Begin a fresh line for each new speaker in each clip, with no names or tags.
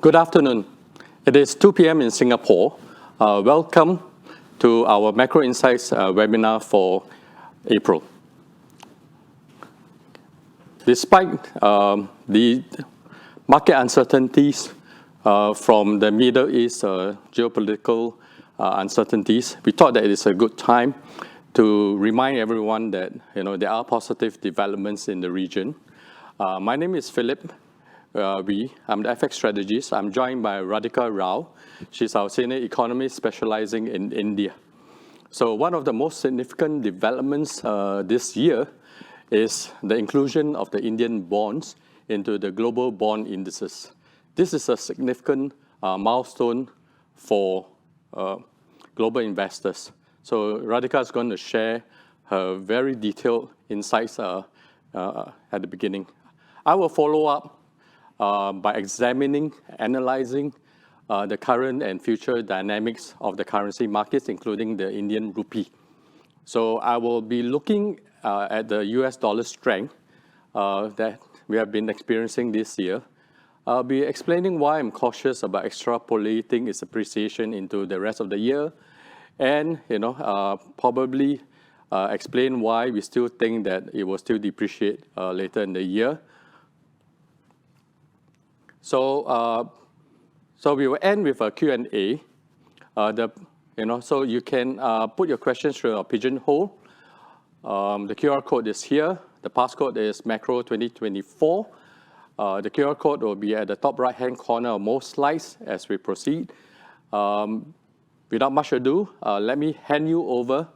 Good afternoon. It is 2 p.m. in Singapore. Welcome to our Macro Insights webinar for April. Despite the market uncertainties from the Middle East geopolitical uncertainties, we thought that it is a good time to remind everyone that there are positive developments in the region. My name is Philip. I'm the FX strategist. I'm joined by Radhika Rao. She's our Senior Economist specializing in India. So one of the most significant developments this year is the inclusion of the Indian bonds into the global bond indices. This is a significant milestone for global investors. So Radhika is going to share her very detailed insights at the beginning. I will follow up by examining, analyzing the current and future dynamics of the currency markets, including the Indian rupee. So I will be looking at the US dollar strength that we have been experiencing this year. I'll be explaining why I'm cautious about extrapolating its appreciation into the rest of the year, and probably explain why we still think that it will still depreciate later in the year. So we will end with a Q&A. So you can put your questions through a pigeonhole. The QR code is here. The passcode is Macro 2024. The QR code will be at the top right-hand corner of most slides as we proceed. Without much ado, let me hand you over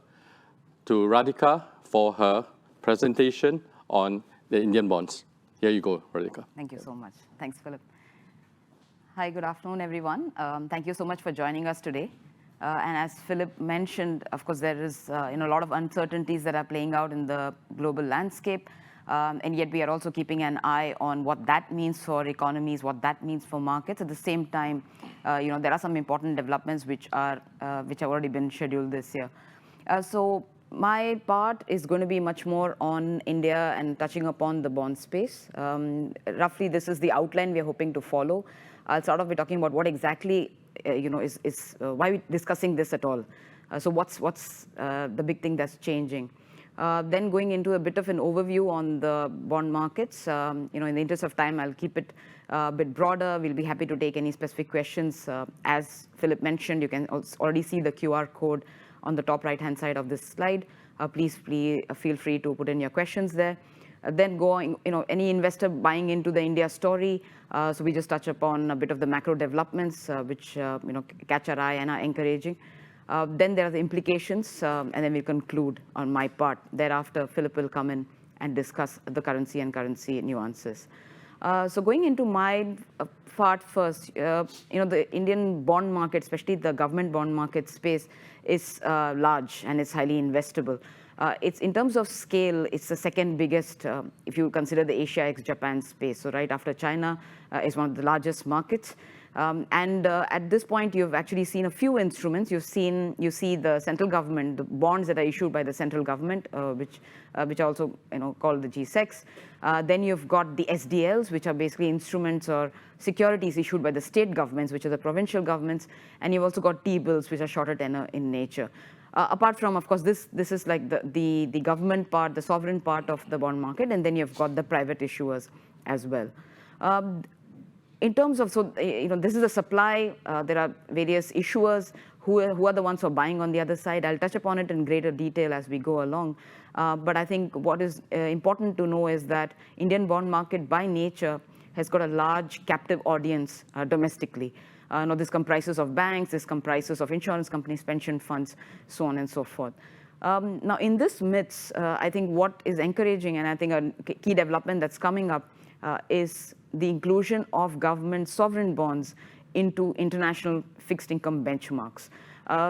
to Radhika for her presentation on the Indian bonds. Here you go, Radhika.
Thank you so much. Thanks, Philip. Hi, good afternoon, everyone. Thank you so much for joining us today. And as Philip mentioned, of course, there is a lot of uncertainties that are playing out in the global landscape. And yet we are also keeping an eye on what that means for economies, what that means for markets. At the same time, there are some important developments which have already been scheduled this year. So my part is going to be much more on India and touching upon the bond space. Roughly, this is the outline we are hoping to follow. I'll start off by talking about what exactly is why we're discussing this at all. So what's the big thing that's changing? Then going into a bit of an overview on the bond markets. In the interest of time, I'll keep it a bit broader. We'll be happy to take any specific questions. As Philip mentioned, you can already see the QR code on the top right-hand side of this slide. Please feel free to put in your questions there. Then going, any investor buying into the India story. So we just touch upon a bit of the macro developments, which catch our eye and are encouraging. Then there are the implications, and then we conclude on my part. Thereafter, Philip will come in and discuss the currency and currency nuances. So going into my part first, the Indian bond market, especially the government bond market space, is large and it's highly investable. It's in terms of scale, it's the second biggest if you consider the Asia ex-Japan space. So right after China is one of the largest markets. And at this point, you've actually seen a few instruments. You see the central government, the bonds that are issued by the central government, which also called the G-SECs. Then you've got the SDLs, which are basically instruments or securities issued by the state governments, which are the provincial governments. And you've also got T-bills, which are shorter tenor in nature. Apart from, of course, this is like the government part, the sovereign part of the bond market, and then you've got the private issuers as well. In terms of, this is a supply. There are various issuers who are the ones who are buying on the other side. I'll touch upon it in greater detail as we go along. But I think what is important to know is that Indian bond market by nature has got a large captive audience domestically. This comprises of banks, this comprises of insurance companies, pension funds, so on and so forth. Now, in this midst, I think what is encouraging, and I think a key development that's coming up is the inclusion of government sovereign bonds into international fixed income benchmarks.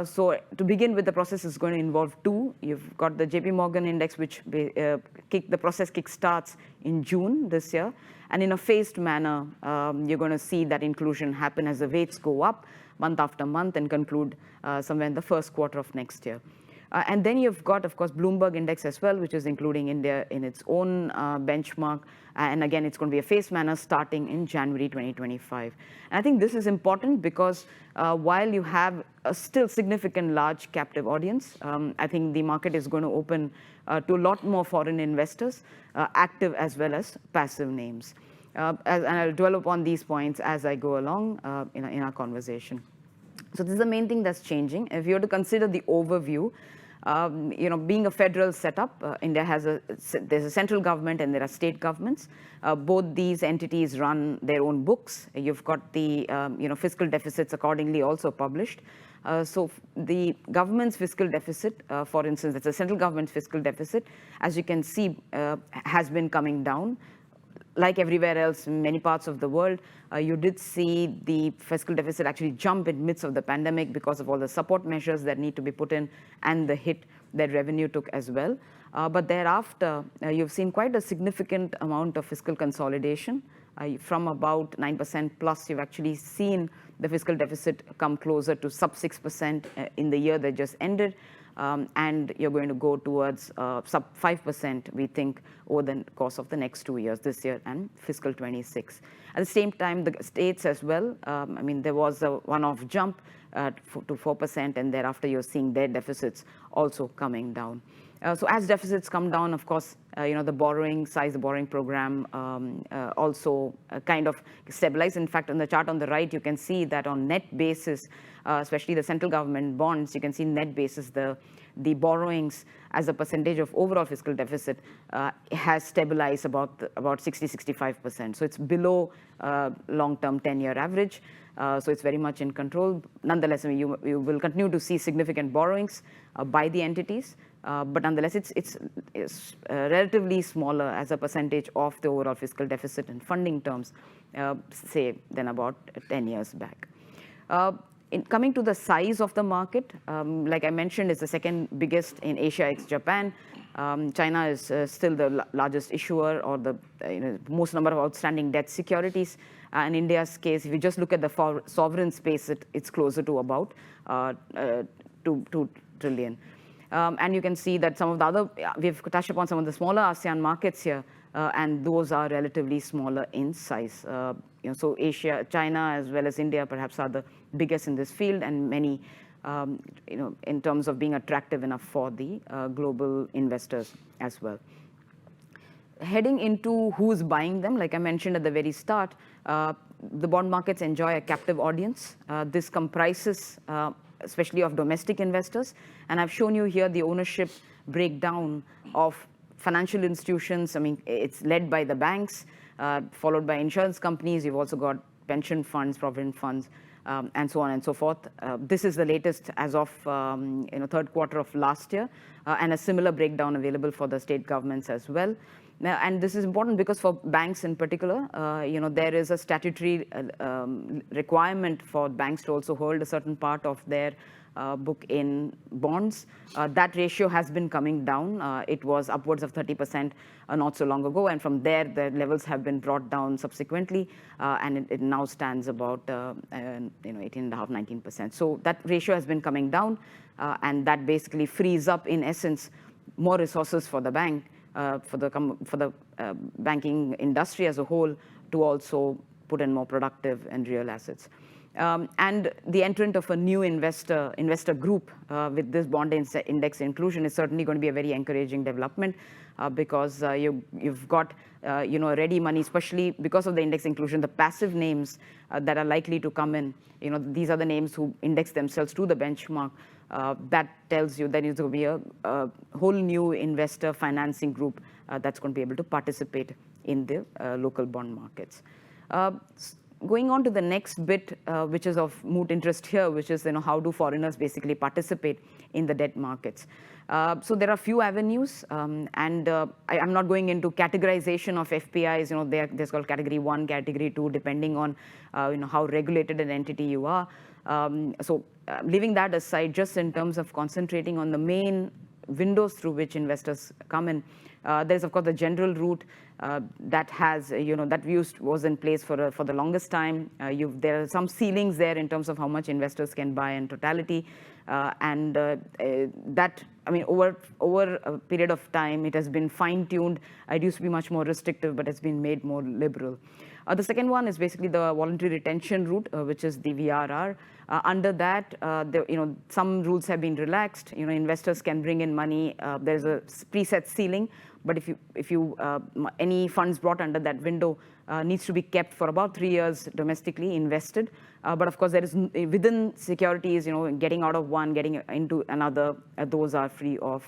So to begin with, the process is going to involve two. You've got the JP Morgan index, which the process kickstarts in June this year. And in a phased manner, you're going to see that inclusion happen as the weights go up month after month and conclude somewhere in the first quarter of next year. And then you've got, of course, Bloomberg Index as well, which is including India in its own benchmark. And again, it's going to be a phased manner starting in January 2025. And I think this is important because while you have a still significant large captive audience, I think the market is going to open to a lot more foreign investors, active as well as passive names. And I'll dwell upon these points as I go along in our conversation. So this is the main thing that's changing. If you were to consider the overview, being a federal setup, India there's a central government and there are state governments. Both these entities run their own books. You've got the fiscal deficits accordingly also published. So the government's fiscal deficit, for instance, it's a central government's fiscal deficit, as you can see, has been coming down. Like everywhere else in many parts of the world, you did see the fiscal deficit actually jump in midst of the pandemic because of all the support measures that need to be put in and the hit that revenue took as well. But thereafter, you've seen quite a significant amount of fiscal consolidation. From about 9% plus, you've actually seen the fiscal deficit come closer to sub 6% in the year that just ended. And you're going to go towards sub 5%, we think, over the course of the next 2 years, this year and fiscal 26. At the same time, the states as well, there was a one-off jump to 4%, and thereafter you're seeing their deficits also coming down. So as deficits come down, of course, the borrowing size, the borrowing program also kind of stabilized. In fact, on the chart on the right, you can see that on net basis, especially the central government bonds, you can see net basis, the borrowings as a percentage of overall fiscal deficit has stabilized about 60, 65%. So it's below long-term 10-year average. So it's very much in control. Nonetheless, you will continue to see significant borrowings by the entities. But nonetheless, it's relatively smaller as a percentage of the overall fiscal deficit in funding terms, say, than about 10 years back. Coming to the size of the market, like I mentioned, it's the second biggest in Asia ex-Japan. China is still the largest issuer or the most number of outstanding debt securities. In India's case, if you just look at the sovereign space, it's closer to about 2 trillion. And you can see that some of the other, we've touched upon some of the smaller ASEAN markets here, and those are relatively smaller in size. So Asia, China, as well as India, perhaps are the biggest in this field, and many, in terms of being attractive enough for the global investors as well. Heading into who's buying them, like I mentioned at the very start, the bond markets enjoy a captive audience. This comprises especially of domestic investors. And I've shown you here the ownership breakdown of financial institutions. It's led by the banks, followed by insurance companies. You've also got pension funds, provident funds, and so on and so forth. This is the latest as of third quarter of last year, and a similar breakdown available for the state governments as well. Now, and this is important because for banks in particular, there is a statutory requirement for banks to also hold a certain part of their book in bonds. That ratio has been coming down. It was upwards of 30% not so long ago, and from there the levels have been brought down subsequently, and it now stands about 18.5%, 19%. So that ratio has been coming down, and that basically frees up, in essence, more resources for the bank. For the banking industry as a whole to also put in more productive and real assets. And the entrant of a new investor group with this bond index inclusion is certainly going to be a very encouraging development because you've got ready money, especially because of the index inclusion, the passive names that are likely to come in. These are the names who index themselves to the benchmark. That tells you that there's going to be a whole new investor financing group that's going to be able to participate in the local bond markets. Going on to the next bit, which is of moot interest here, which is how do foreigners basically participate in the debt markets. So there are a few avenues, and I'm not going into categorization of FPIs. There's called category 1, category 2, depending on how regulated an entity you are. So leaving that aside, just in terms of concentrating on the main windows through which investors come in, there's of course the general route that has, that was in place for the longest time. There are some ceilings there in terms of how much investors can buy in totality, and that I mean, over a period of time, it has been fine-tuned. It used to be much more restrictive, but it's been made more liberal. The second one is basically the voluntary retention route, which is the VRR. Under that, some rules have been relaxed. Investors can bring in money. There's a preset ceiling, but if any funds brought under that window needs to be kept for about 3 years domestically invested. But of course, there is within securities, getting out of one, getting into another, those are free of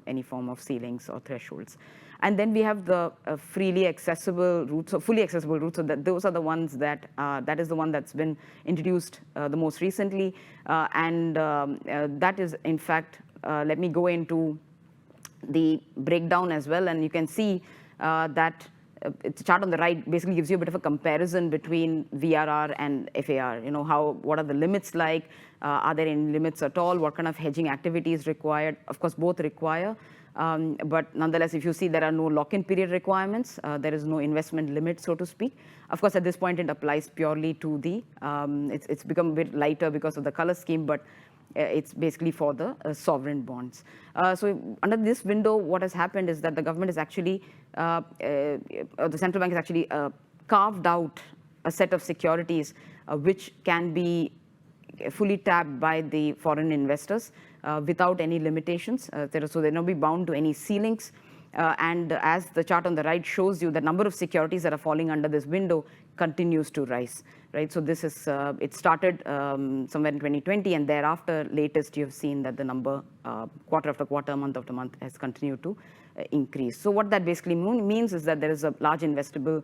any form of ceilings or thresholds. And then we have the freely accessible routes, or fully accessible routes. So those are the ones that is the one that's been introduced the most recently, and that is, in fact, let me go into the breakdown as well, and you can see that the chart on the right basically gives you a bit of a comparison between VRR and FAR. What are the limits like? Are there any limits at all? What kind of hedging activity is required? Of course, both require. But nonetheless, if you see there are no lock-in period requirements, there is no investment limit, so to speak. Of course, at this point, it applies purely to the, it's become a bit lighter because of the color scheme, but it's basically for the sovereign bonds. So under this window, what has happened is that the government is actually, the central bank has actually carved out a set of securities which can be fully tapped by the foreign investors without any limitations. So they'll not be bound to any ceilings. And as the chart on the right shows you, the number of securities that are falling under this window continues to rise, right? So this is, it started somewhere in 2020, and thereafter, latest, you've seen that the number, quarter after quarter, month after month, has continued to increase. So what that basically means is that there is a large investable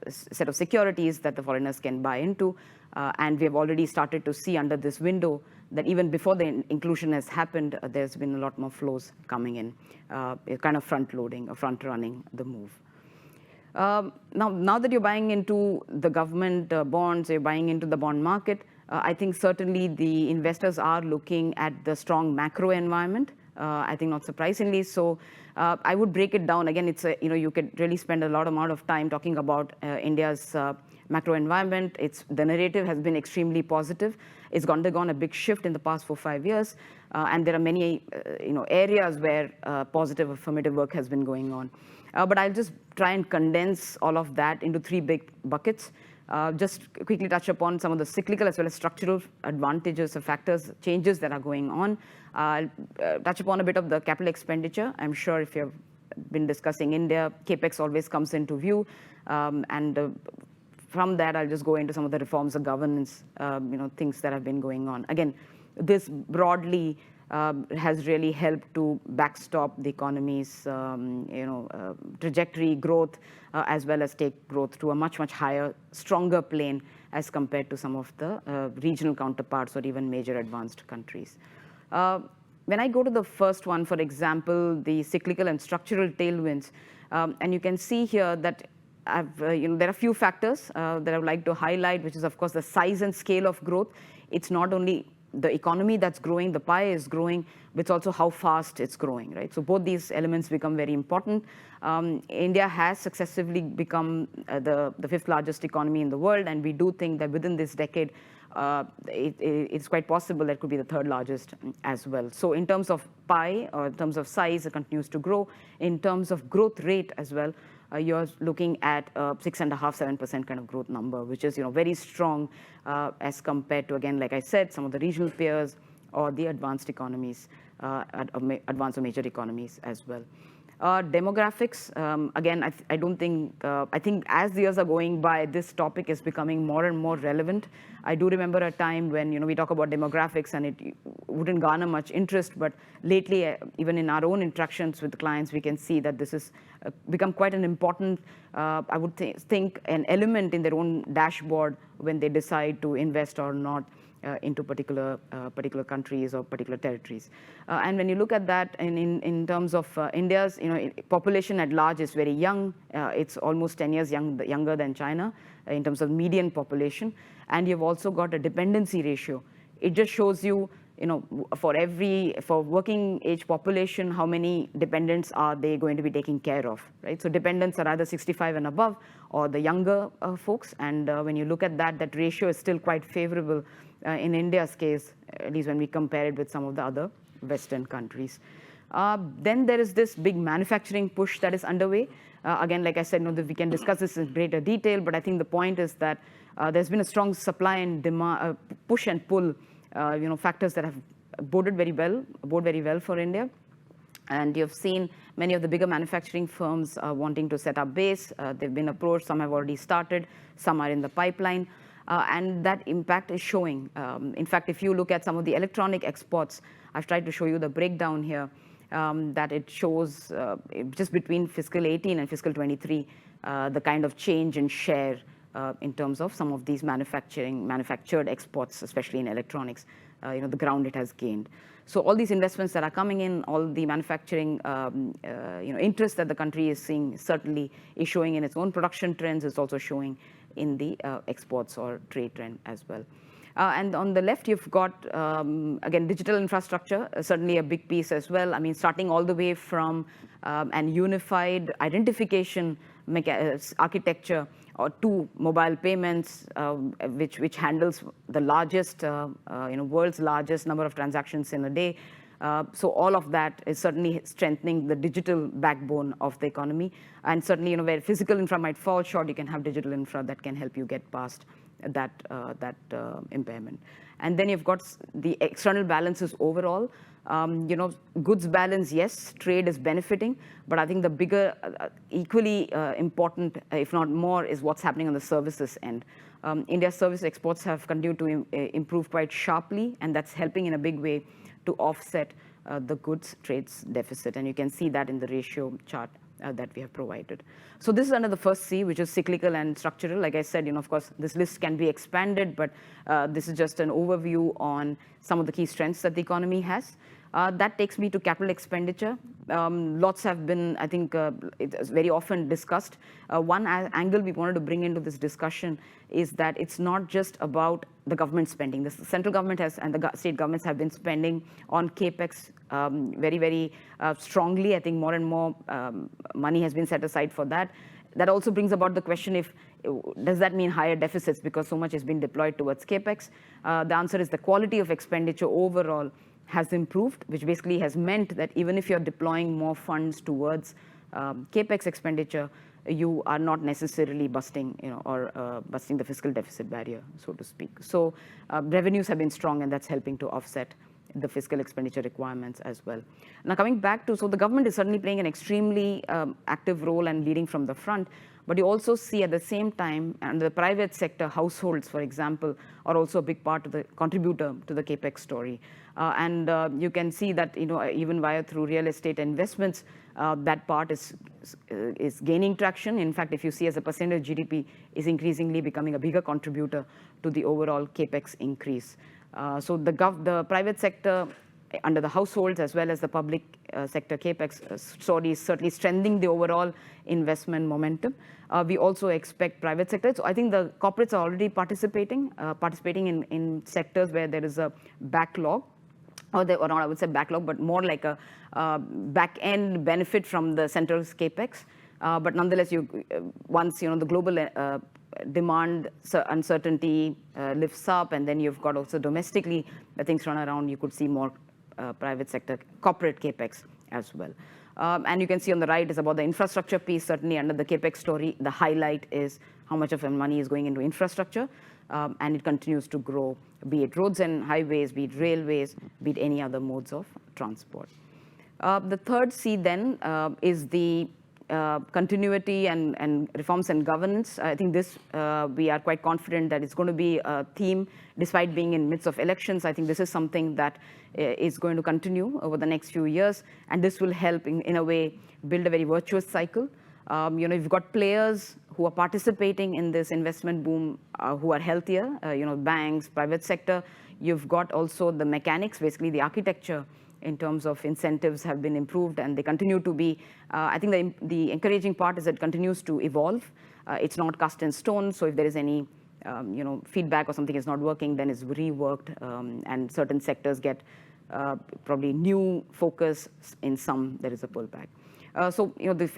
set of securities that the foreigners can buy into. And we have already started to see under this window that even before the inclusion has happened, there's been a lot more flows coming in, kind of front-loading or front-running the move. Now that you're buying into the government bonds, you're buying into the bond market, I think certainly the investors are looking at the strong macro environment. I think not surprisingly. So I would break it down. Again, it's you could really spend a lot amount of time talking about India's macro environment. The narrative has been extremely positive. It's undergone a big shift in the past 4-5 years, and there are many areas where positive affirmative work has been going on. But I'll just try and condense all of that into 3 big buckets. Just quickly touch upon some of the cyclical as well as structural advantages or factors, changes that are going on. I'll touch upon a bit of the capital expenditure. I'm sure if you've been discussing India, CapEx always comes into view. And from that, I'll just go into some of the reforms of governance, things that have been going on. Again, this broadly has really helped to backstop the economy's trajectory growth, as well as take growth to a much, much higher, stronger plane as compared to some of the regional counterparts or even major advanced countries. When I go to the first one, for example, the cyclical and structural tailwinds, and you can see here that there are a few factors that I would like to highlight, which is, of course, the size and scale of growth. It's not only the economy that's growing, the pie is growing, but it's also how fast it's growing, right? So both these elements become very important. India has successively become the 5th largest economy in the world, and we do think that within this decade, it's quite possible that it could be the 3rd largest as well. So in terms of pie, or in terms of size, it continues to grow. In terms of growth rate as well, you're looking at 6.5–7% kind of growth number, which is very strong as compared to, again, like I said, some of the regional peers or the advanced economies, advanced or major economies as well. Demographics, again, I don't think, I think as the years are going by, this topic is becoming more and more relevant. I do remember a time when we talk about demographics and it wouldn't garner much interest, but lately, even in our own interactions with clients, we can see that this has become quite an important, I would think, an element in their own dashboard when they decide to invest or not into particular countries or particular territories. And when you look at that in terms of India's population at large is very young. It's almost 10 years younger than China in terms of median population. And you've also got a dependency ratio. It just shows you, for working age population, how many dependents are they going to be taking care of, right? So dependents are either 65 and above or the younger folks. And when you look at that ratio is still quite favorable in India's case, at least when we compare it with some of the other Western countries. Then there is this big manufacturing push that is underway. Again, like I said, we can discuss this in greater detail, but I think the point is that there's been a strong supply and demand, push and pull, factors that have bode very well for India. And you've seen many of the bigger manufacturing firms wanting to set up base. They've been approached. Some have already started. Some are in the pipeline. And that impact is showing. In fact, if you look at some of the electronic exports, I've tried to show you the breakdown here, that it shows just between fiscal 18 and fiscal 23, the kind of change in share in terms of some of these manufactured exports, especially in electronics, the ground it has gained. So all these investments that are coming in, all the manufacturing interest that the country is seeing certainly is showing in its own production trends. It's also showing in the exports or trade trend as well. And on the left, you've got, again, digital infrastructure, certainly a big piece as well. I mean, starting all the way from an unified identification architecture or to mobile payments, which handles the largest, world's largest number of transactions in a day. So all of that is certainly strengthening the digital backbone of the economy. And certainly, where physical infra might fall short, you can have digital infra that can help you get past that impairment. And then you've got the external balances overall. Goods balance, yes, trade is benefiting, but I think the bigger, equally important, if not more, is what's happening on the services end. India's service exports have continued to improve quite sharply, and that's helping in a big way to offset the goods trades deficit. And you can see that in the ratio chart that we have provided. So this is under the first C, which is cyclical and structural. Like I said, of course, this list can be expanded, but this is just an overview on some of the key strengths that the economy has. That takes me to capital expenditure. Lots have been, I think, it's very often discussed. One angle we wanted to bring into this discussion is that it's not just about the government spending. The central government has, and the state governments have been spending on capex very, very strongly. I think more and more money has been set aside for that. That also brings about the question, does that mean higher deficits because so much has been deployed towards capex? The answer is the quality of expenditure overall has improved, which basically has meant that even if you're deploying more funds towards capex expenditure, you are not necessarily busting, busting the fiscal deficit barrier, so to speak. So revenues have been strong, and that's helping to offset the fiscal expenditure requirements as well. Now coming back to, so the government is certainly playing an extremely active role and leading from the front, but you also see at the same time, and the private sector, households, for example, are also a big part of the contributor to the capex story. And you can see that, even through real estate investments, that part is gaining traction. In fact, if you see as a percentage of GDP, is increasingly becoming a bigger contributor to the overall capex increase. So the private sector under the households as well as the public sector capex story is certainly strengthening the overall investment momentum. We also expect private sector. So I think the corporates are already participating in sectors where there is a backlog, or not, I would say backlog, but more like a back-end benefit from the central's capex. But nonetheless, once the global demand uncertainty lifts up, and then you've got also domestically things run around, you could see more private sector corporate capex as well. And you can see on the right is about the infrastructure piece. Certainly under the capex story, the highlight is how much of the money is going into infrastructure, and it continues to grow, be it roads and highways, be it railways, be it any other modes of transport. The third C then is the continuity and reforms and governance. I think this, we are quite confident that it's going to be a theme despite being in midst of elections. I think this is something that is going to continue over the next few years, and this will help in a way build a very virtuous cycle. You've got players who are participating in this investment boom who are healthier, banks, private sector. You've got also the mechanics, basically the architecture in terms of incentives have been improved, and they continue to be. I think the encouraging part is that it continues to evolve. It's not cast in stone, so if there is any feedback or something is not working, then it's reworked, and certain sectors get probably new focus. In some, there is a pullback. So the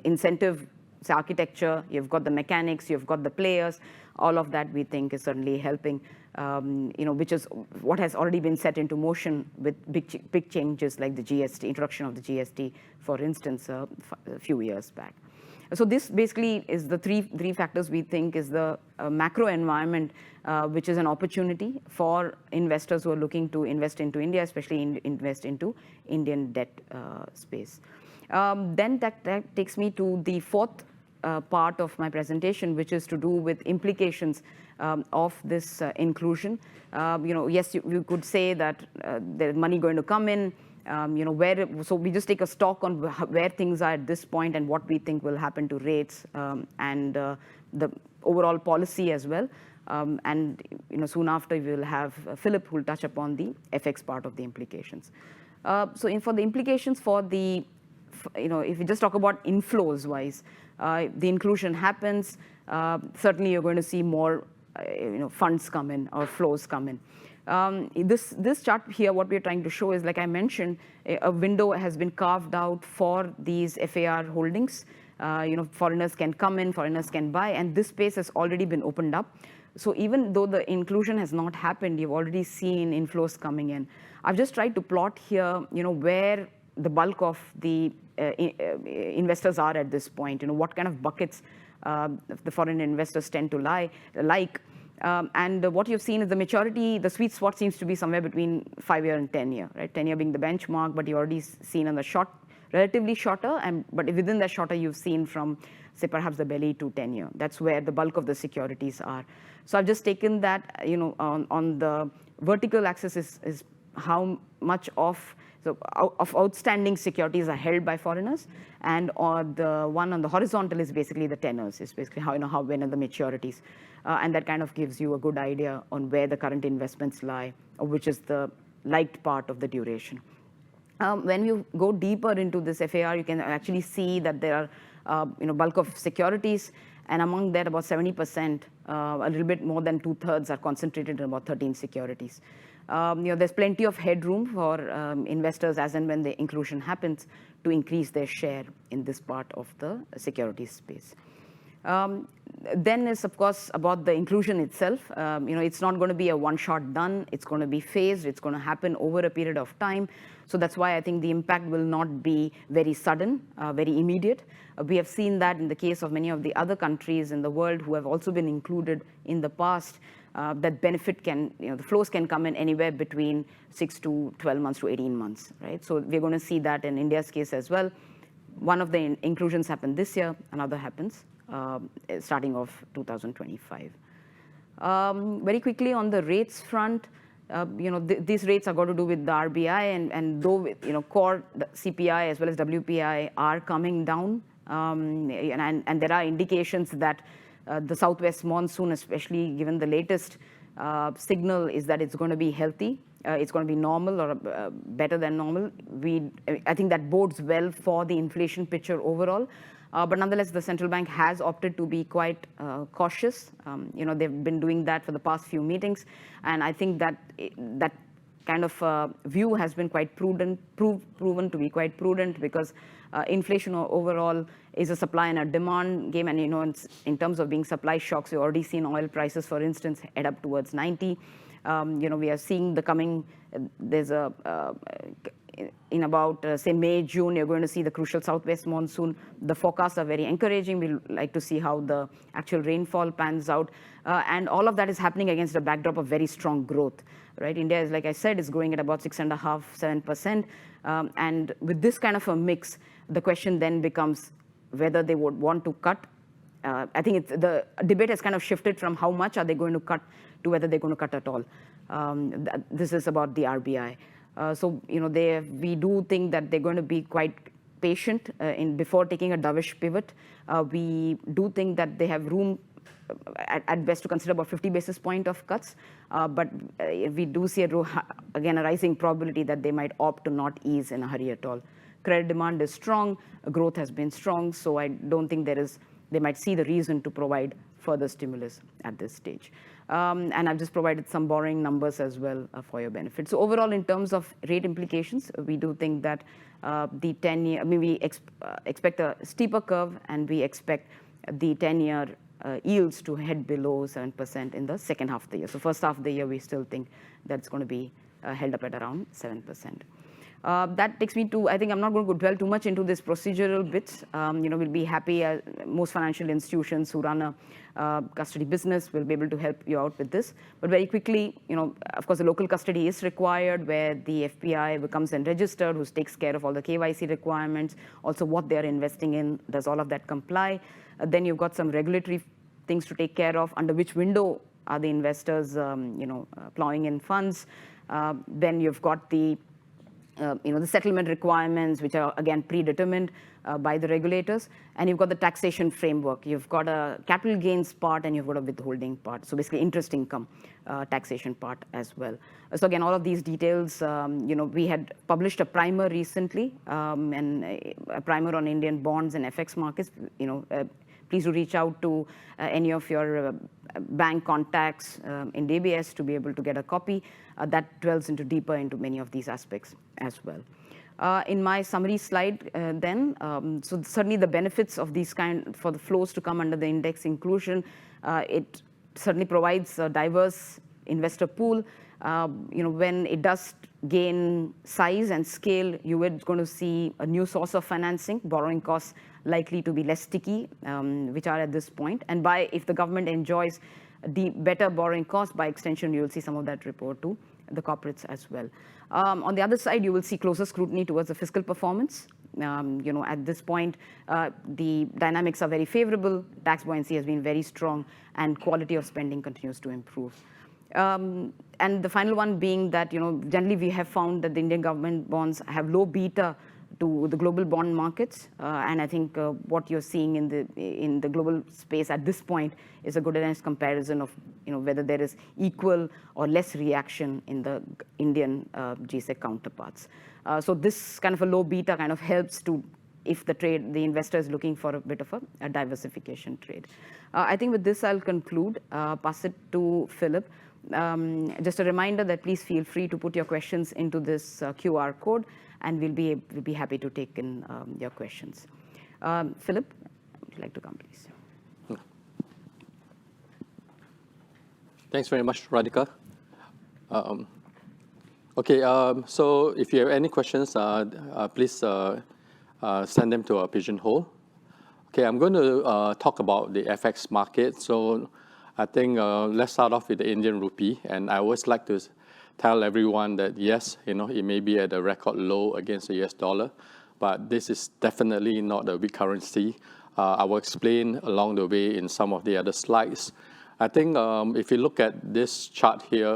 incentive architecture, you've got the mechanics, you've got the players, all of that we think is certainly helping which is what has already been set into motion with big changes like the GST, introduction of the GST, for instance, a few years back. So this basically is the three factors we think is the macro environment, which is an opportunity for investors who are looking to invest into India, especially invest into Indian debt space. Then that takes me to the fourth part of my presentation, which is to do with implications of this inclusion. Yes, you could say that there's money going to come in. So we just take a stock on where things are at this point and what we think will happen to rates and the overall policy as well. And soon after we will have Philip, who will touch upon the FX part of the implications. For the implications for the, if we just talk about inflows wise, the inclusion happens. Certainly, you're going to see more, funds come in or flows come in. This chart here, what we're trying to show is, like I mentioned, a window has been carved out for these FAR holdings. Foreigners can come in, foreigners can buy, and this space has already been opened up. So even though the inclusion has not happened, you've already seen inflows coming in. I've just tried to plot here, where the bulk of the investors are at this point. What kind of buckets the foreign investors tend to like. And what you've seen is the maturity, the sweet spot seems to be somewhere between 5-year and 10-year, right? 10-year being the benchmark, but you already seen on the short, relatively shorter, but within that shorter, you've seen from, say, perhaps the belly to 10-year. That's where the bulk of the securities are. So I've just taken that, on the vertical axis is how much of outstanding securities are held by foreigners, and the one on the horizontal is basically the tenors. It's basically when are the maturities, and that kind of gives you a good idea on where the current investments lie, or which is the liked part of the duration. When you go deeper into this FAR, you can actually see that there are bulk of securities, and among that about 70%, a little bit more than 2/3 are concentrated in about 13 securities. There's plenty of headroom for investors as and when the inclusion happens to increase their share in this part of the securities space. Then is, of course, about the inclusion itself. It's not going to be a one-shot done. It's going to be phased. It's going to happen over a period of time. So that's why I think the impact will not be very sudden, very immediate. We have seen that in the case of many of the other countries in the world who have also been included in the past. That benefit can, the flows can come in anywhere between 6 to 12 months to 18 months, right? So we're going to see that in India's case as well. One of the inclusions happened this year, another happens starting off 2025. Very quickly on the rates front, these rates are got to do with the RBI, and though core CPI as well as WPI are coming down, and there are indications that the southwest monsoon, especially given the latest signal, is that it's going to be healthy. It's going to be normal or better than normal. I think that bodes well for the inflation picture overall. But nonetheless, the central bank has opted to be quite cautious. They've been doing that for the past few meetings, and I think that that kind of view has been quite prudent, proven to be quite prudent, because inflation overall is a supply and a demand game, and in terms of being supply shocks, we've already seen oil prices, for instance, head up towards 90. We are seeing the coming. There's in about, say, May, June, you're going to see the crucial southwest monsoon. The forecasts are very encouraging. We'll like to see how the actual rainfall pans out. And all of that is happening against a backdrop of very strong growth, right? India is, like I said, is growing at about 6.5%, 7%. And with this kind of a mix, the question then becomes whether they would want to cut. I think the debate has kind of shifted from how much are they going to cut to whether they're going to cut at all. This is about the RBI. So we do think that they're going to be quite patient before taking a dovish pivot. We do think that they have room at best to consider about 50 basis point of cuts, but we do see again a rising probability that they might opt to not ease in a hurry at all. Credit demand is strong, growth has been strong, so I don't think they might see the reason to provide further stimulus at this stage. And I've just provided some borrowing numbers as well for your benefit. So overall, in terms of rate implications, we do think that the 10-year, we expect a steeper curve, and we expect the 10-year yields to head below 7% in the second half of the year. So first half of the year, we still think that's going to be held up at around 7%. That takes me to, I think I'm not going to dwell too much into this procedural bits. We'll be happy, most financial institutions who run a custody business will be able to help you out with this. But very quickly, of course, the local custody is required, where the FPI becomes then registered, who takes care of all the KYC requirements, also what they're investing in, does all of that comply. Then you've got some regulatory things to take care of, under which window are the investors plowing in funds. Then you've got the settlement requirements, which are again predetermined by the regulators, and you've got the taxation framework. You've got a capital gains part, and you've got a withholding part. So basically, interest income taxation part as well. So again, all of these details. We had published a primer recently, and a primer on Indian bonds and FX markets. Please do reach out to any of your bank contacts in DBS to be able to get a copy. That dwells deeper into many of these aspects as well. In my summary slide so certainly the benefits of these for the flows to come under the index inclusion, it certainly provides a diverse investor pool. When it does gain size and scale, you are going to see a new source of financing, borrowing costs likely to be less sticky, which are at this point. And if the government enjoys the better borrowing costs, by extension, you will see some of that report to the corporates as well. On the other side, you will see closer scrutiny towards the fiscal performance. At this point, the dynamics are very favorable. Tax buoyancy has been very strong, and quality of spending continues to improve. And the final one being that, generally we have found that the Indian government bonds have low beta to the global bond markets. And I think what you're seeing in the global space at this point is a good honest comparison of whether there is equal or less reaction in the Indian GSEC counterparts. So this kind of a low beta kind of helps to, if the investor is looking for a bit of a diversification trade. I think with this I'll conclude, pass it to Philip. Just a reminder that please feel free to put your questions into this QR code, and we'll be happy to take in your questions. Philip, would you like to come, please?
Thanks very much, Radhika. So if you have any questions, please send them to our pigeonhole. Okay, I'm going to talk about the FX market. So I think let's start off with the Indian rupee. And I always like to tell everyone that, yes, it may be at a record low against the US dollar, but this is definitely not a weak currency. I will explain along the way in some of the other slides. I think if you look at this chart here,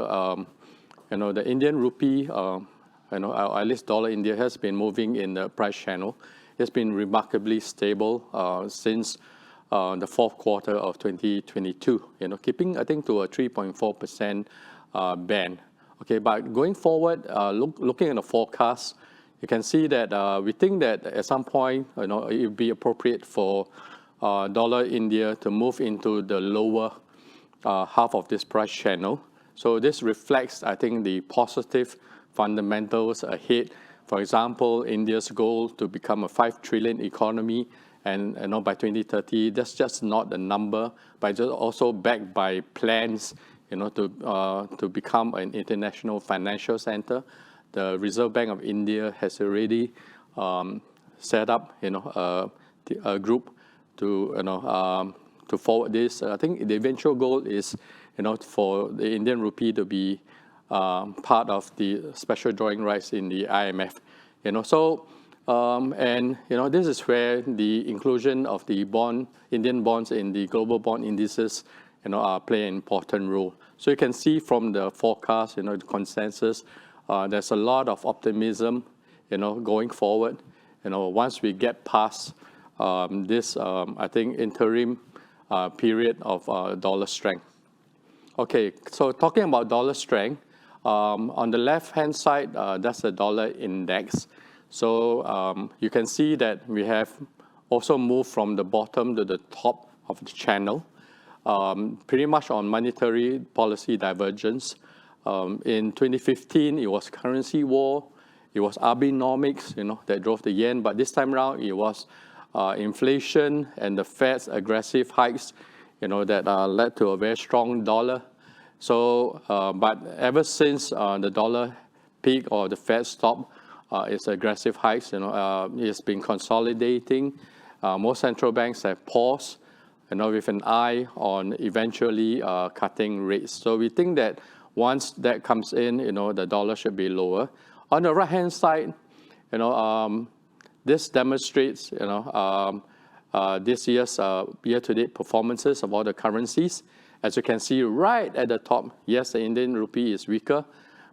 the Indian rupee, at least dollar India has been moving in the price channel. It's been remarkably stable since the fourth quarter of 2022, keeping, I think, to a 3.4% band. Okay, but going forward, looking at the forecast, you can see that we think that at some point, it would be appropriate for dollar India to move into the lower half of this price channel. So this reflects, I think, the positive fundamentals ahead. For example, India's goal to become a 5 trillion economy, and by 2030, that's just not the number, but just also backed by plans, to become an international financial center. The Reserve Bank of India has already set up, a group to forward this. I think the eventual goal is, for the Indian rupee to be part of the special drawing rights in the IMF. This is where the inclusion of the Indian bonds in the global bond indices, play an important role. So you can see from the forecast, the consensus, there's a lot of optimism, going forward. Once we get past this, I think, interim period of dollar strength. Okay, so talking about dollar strength, on the left-hand side, that's the dollar index. So you can see that we have also moved from the bottom to the top of the channel, pretty much on monetary policy divergence. In 2015, it was currency war, it was Abenomics, that drove the yen. But this time around, it was inflation and the Fed's aggressive hikes that led to a very strong dollar. So, but ever since the dollar peak or the Fed stopped its aggressive hikes, it's been consolidating. Most central banks have paused, with an eye on eventually cutting rates. So we think that once that comes in, the dollar should be lower. On the right-hand side, this demonstrates, this year's year-to-date performances of all the currencies. As you can see right at the top, yes, the Indian rupee is weaker,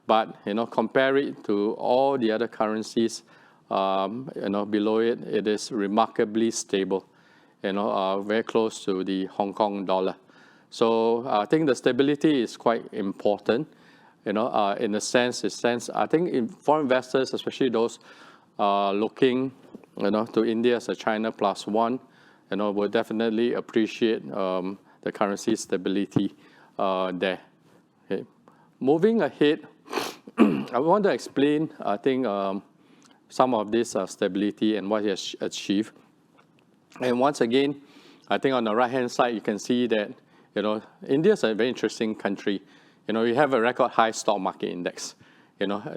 but compare it to all the other currencies, below it, it is remarkably stable, very close to the Hong Kong dollar. So I think the stability is quite important, in a sense, I think for investors, especially those looking, to India as a China plus one, will definitely appreciate the currency stability there. Okay. Moving ahead, I want to explain, I think, some of this stability and what it has achieved. And once again, I think on the right-hand side, you can see that, India is a very interesting country. We have a record high stock market index,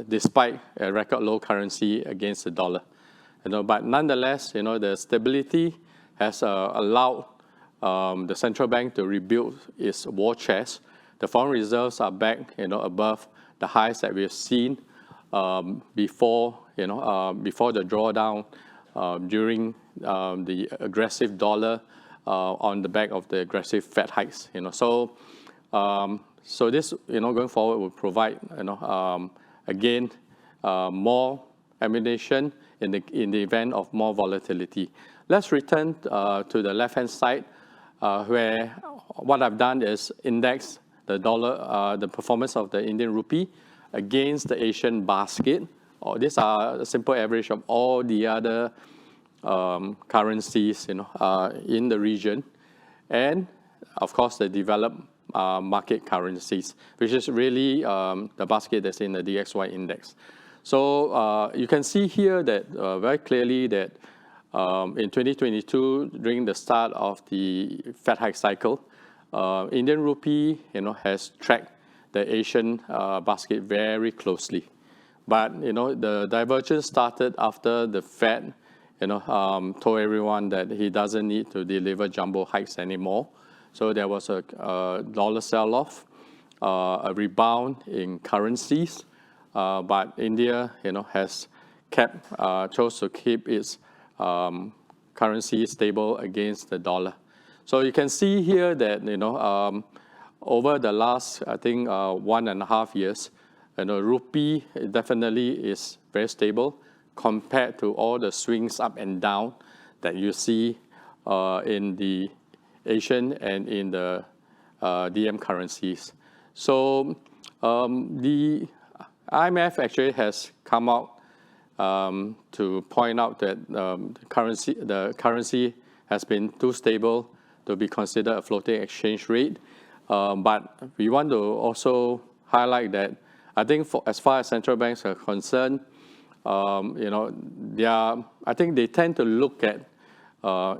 despite a record low currency against the dollar. But nonetheless, the stability has allowed the central bank to rebuild its war chest. The foreign reserves are back, above the highs that we have seen before the drawdown during the aggressive dollar on the back of the aggressive Fed hikes. So this, going forward, will provide, again, more ammunition in the event of more volatility. Let's return to the left-hand side, where what I've done is index the dollar, the performance of the Indian rupee against the Asian basket. These are a simple average of all the other currencies, in the region, and of course the developed market currencies, which is really the basket that's in the DXY index. So you can see here that very clearly that in 2022, during the start of the Fed hike cycle, Indian rupee, has tracked the Asian basket very closely. But, the divergence started after the Fed, told everyone that he doesn't need to deliver jumbo hikes anymore. So there was a dollar sell-off, a rebound in currencies, but India, has chose to keep its currency stable against the dollar. So you can see here that, over the last, I think, 1.5 years, rupee definitely is very stable compared to all the swings up and down that you see in the Asian and in the DM currencies. So the IMF actually has come out to point out that the currency has been too stable to be considered a floating exchange rate. But we want to also highlight that I think as far as central banks are concerned, I think they tend to look at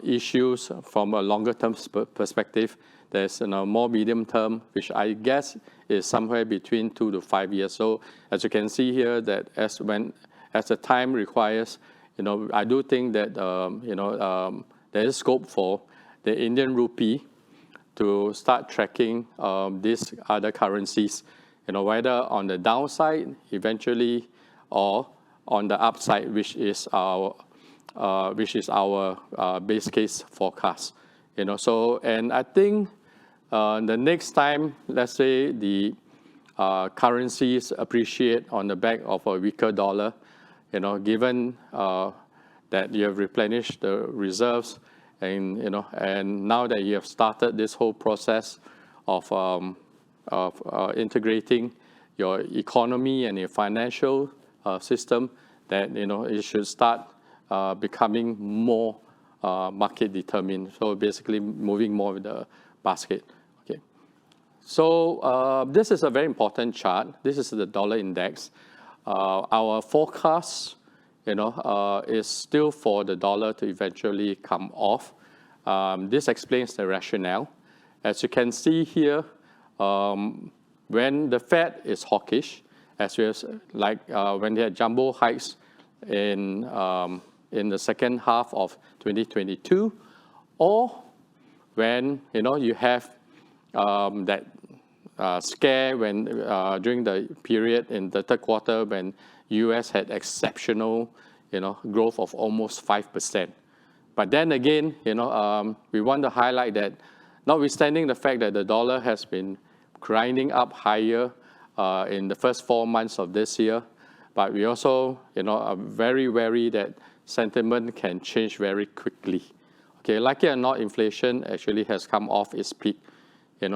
issues from a longer term perspective. There's more medium term, which I guess is somewhere between 2 to 5 years. So as you can see here, that as the time requires, I do think that there is scope for the Indian rupee to start tracking these other currencies, whether on the downside eventually or on the upside, which is our base case forecast. So, and I think the next time, let's say the currencies appreciate on the back of a weaker dollar, given that you have replenished the reserves, and and now that you have started this whole process of integrating your economy and your financial system, that it should start becoming more market determined. So basically, moving more with the basket. Okay. So this is a very important chart. This is the dollar index. Our forecast, is still for the dollar to eventually come off. This explains the rationale. as you can see here, when the Fed is hawkish, as we have, when they had jumbo hikes in the second half of 2022, or when you have that scare when during the period in the third quarter when U.S. had exceptional growth of almost 5%. But then again, we want to highlight that notwithstanding the fact that the dollar has been grinding up higher in the first 4 months of this year, but we also are very wary that sentiment can change very quickly. Okay, like it or not, inflation actually has come off its peak.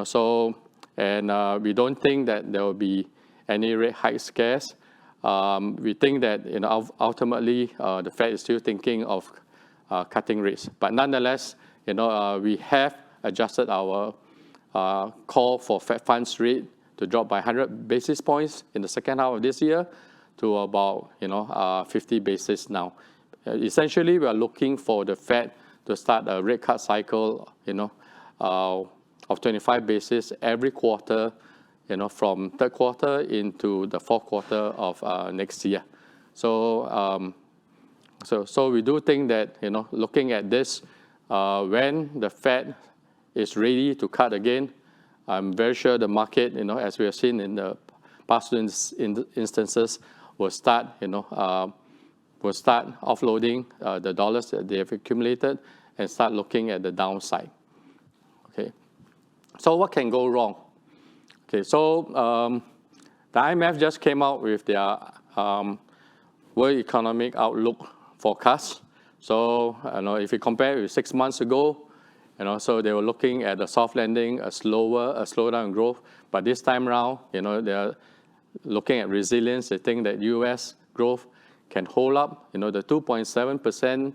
So we don't think that there will be any rate hike scares. We think that ultimately the Fed is still thinking of cutting rates, but nonetheless, we have adjusted our call for Fed funds rate to drop by 100 basis points in the second half of this year to about 50 basis now. Essentially, we are looking for the Fed to start a rate cut cycle, of 25 basis every quarter, from third quarter into the fourth quarter of next year. So we do think that, looking at this, when the Fed is ready to cut again, I'm very sure the market, as we have seen in the past instances, will start offloading the dollars that they have accumulated and start looking at the downside. Okay, so what can go wrong? Okay, so the IMF just came out with their World Economic Outlook forecast. So if you compare it with 6 months ago, so they were looking at a soft landing, a slowdown in growth. But this time around, they're looking at resilience. They think that U.S. growth can hold up. The 2.7%,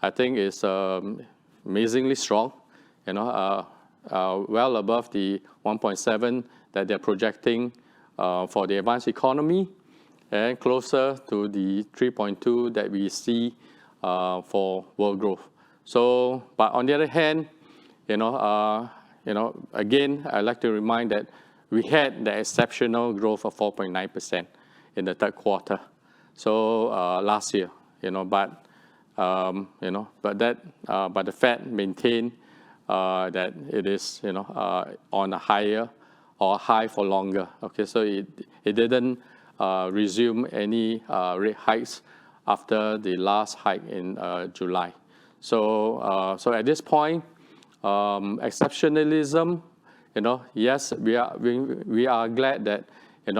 I think, is amazingly strong. Well above the 1.7 that they're projecting for the advanced economy, and closer to the 3.2 that we see for world growth. So, but on the other hand, again, I'd like to remind that we had the exceptional growth of 4.9% in the third quarter. So last year, but the Fed maintained that it is, on a higher or high for longer. Okay, so it didn't resume any rate hikes after the last hike in July. So at this point, exceptionalism, yes, we are glad that we